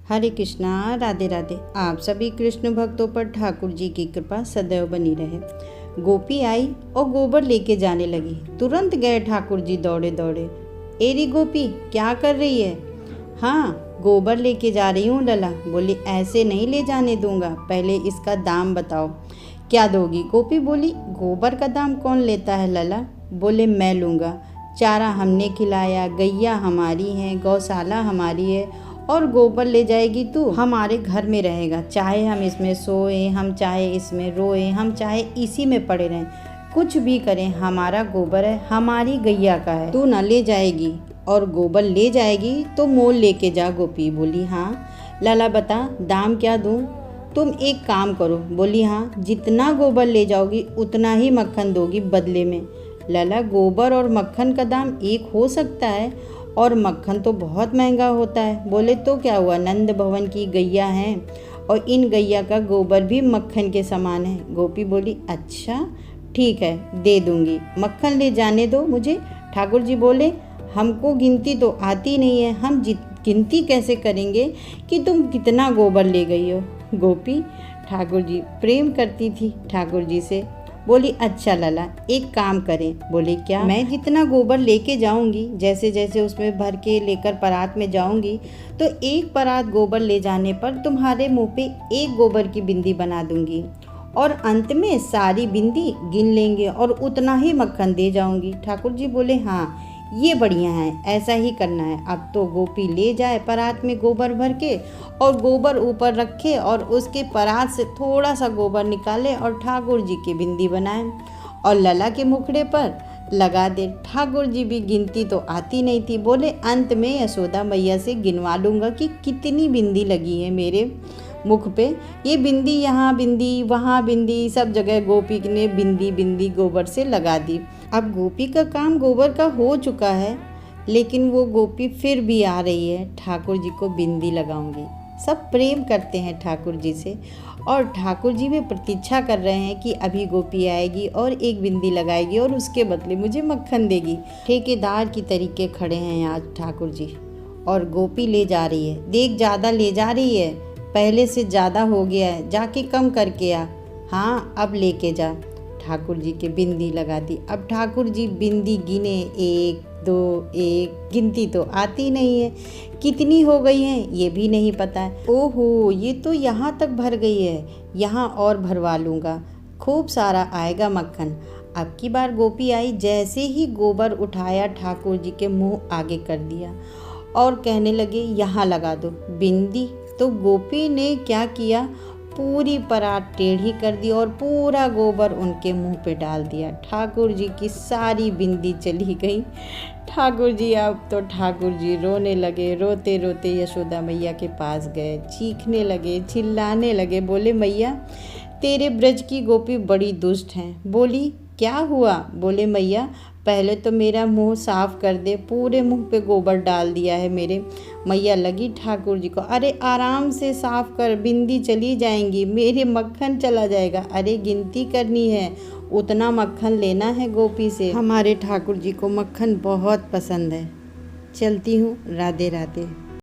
हरे कृष्णा, राधे राधे। आप सभी कृष्ण भक्तों पर ठाकुर जी की कृपा सदैव बनी रहे। गोपी आई और गोबर लेके जाने लगी। तुरंत गए ठाकुर जी दौड़े दौड़े। एरी गोपी, क्या कर रही है? हाँ, गोबर लेके जा रही हूँ लला। बोली, ऐसे नहीं ले जाने दूंगा, पहले इसका दाम बताओ। क्या दोगी? गोपी बोली, गोबर का दाम कौन लेता है लला? बोले, मैं लूँगा। चारा हमने खिलाया, गैया हमारी है, गौशाला हमारी है, और गोबर ले जाएगी तू? हमारे घर में रहेगा, चाहे हम इसमें सोएं, हम चाहे इसमें रोएं, हम चाहे इसी में पड़े रहें, कुछ भी करें, हमारा गोबर है, हमारी गैया का है। तू न ले जाएगी और गोबर ले जाएगी तो मोल लेके जा। गोपी बोली, हाँ। लाला बता, दाम क्या दूँ? तुम एक काम करो। बोली, हाँ, जितना गोबर ले जाओगी उतना ही मक्खन दोगी बदले में। लाला, गोबर और मक्खन का दाम एक हो सकता है, और मक्खन तो बहुत महंगा होता है। बोले, तो क्या हुआ, नंद भवन की गैया हैं और इन गैया का गोबर भी मक्खन के समान है। गोपी बोली, अच्छा ठीक है, दे दूंगी, मक्खन ले जाने दो मुझे। ठाकुर जी बोले, हमको गिनती तो आती नहीं है, हम गिनती कैसे करेंगे कि तुम कितना गोबर ले गई हो। गोपी ठाकुर जी प्रेम करती थी ठाकुर जी से। बोली, अच्छा लला, एक काम करें। बोले, क्या? मैं जितना गोबर लेके जाऊंगी, जैसे जैसे उसमें भर के लेकर परात में जाऊंगी, तो एक परात गोबर ले जाने पर तुम्हारे मुंह पे एक गोबर की बिंदी बना दूंगी, और अंत में सारी बिंदी गिन लेंगे और उतना ही मक्खन दे जाऊंगी। ठाकुर जी बोले, हाँ, ये बढ़िया है, ऐसा ही करना है। अब तो गोपी ले जाए परात में गोबर भर के, और गोबर ऊपर रखे, और उसके परात से थोड़ा सा गोबर निकाले और ठाकुर जी की बिंदी बनाए और लला के मुखड़े पर लगा दे। ठाकुर जी भी गिनती तो आती नहीं थी। बोले, अंत में यशोदा मैया से गिनवा लूँगा कि कितनी बिंदी लगी है मेरे मुख पे। ये बिंदी यहाँ बिंदी वहाँ बिंदी, सब जगह गोपी ने बिंदी बिंदी गोबर से लगा दी। अब गोपी का काम गोबर का हो चुका है, लेकिन वो गोपी फिर भी आ रही है, ठाकुर जी को बिंदी लगाऊंगी। सब प्रेम करते हैं ठाकुर जी से, और ठाकुर जी भी प्रतीक्षा कर रहे हैं कि अभी गोपी आएगी और एक बिंदी लगाएगी और उसके बदले मुझे मक्खन देगी। ठेकेदार की तरीके खड़े हैं आज ठाकुर जी। और गोपी ले जा रही है, देख ज़्यादा ले जा रही है, पहले से ज़्यादा हो गया है, जाके कम करके आ। हाँ, अब लेके जा। ठाकुर जी के बिंदी लगा दी। अब ठाकुर जी बिंदी गिने, 1 2 1, गिनती तो आती नहीं है, कितनी हो गई हैं ये भी नहीं पता है। ओहो, ये तो यहाँ तक भर गई है, यहाँ और भरवा लूँगा, खूब सारा आएगा मक्खन। अब की बार गोपी आई, जैसे ही गोबर उठाया ठाकुर जी के मुंह आगे कर दिया और कहने लगे, यहाँ लगा दो बिंदी। तो गोपी ने क्या किया, पूरी परात टेढ़ी कर दी और पूरा गोबर उनके मुंह पे डाल दिया। ठाकुर जी की सारी बिंदी चली गई। ठाकुर जी, अब तो ठाकुर जी रोने लगे। रोते रोते यशोदा मैया के पास गए, चीखने लगे, चिल्लाने लगे। बोले, मैया, तेरे ब्रज की गोपी बड़ी दुष्ट हैं। बोली, क्या हुआ? बोले, मैया, पहले तो मेरा मुंह साफ कर दे, पूरे मुंह पे गोबर डाल दिया है मेरे। मैया लगी ठाकुर जी को, अरे आराम से साफ कर, बिंदी चली जाएंगी, मेरे मक्खन चला जाएगा। अरे गिनती करनी है, उतना मक्खन लेना है गोपी से। हमारे ठाकुर जी को मक्खन बहुत पसंद है। चलती हूँ, राधे राधे।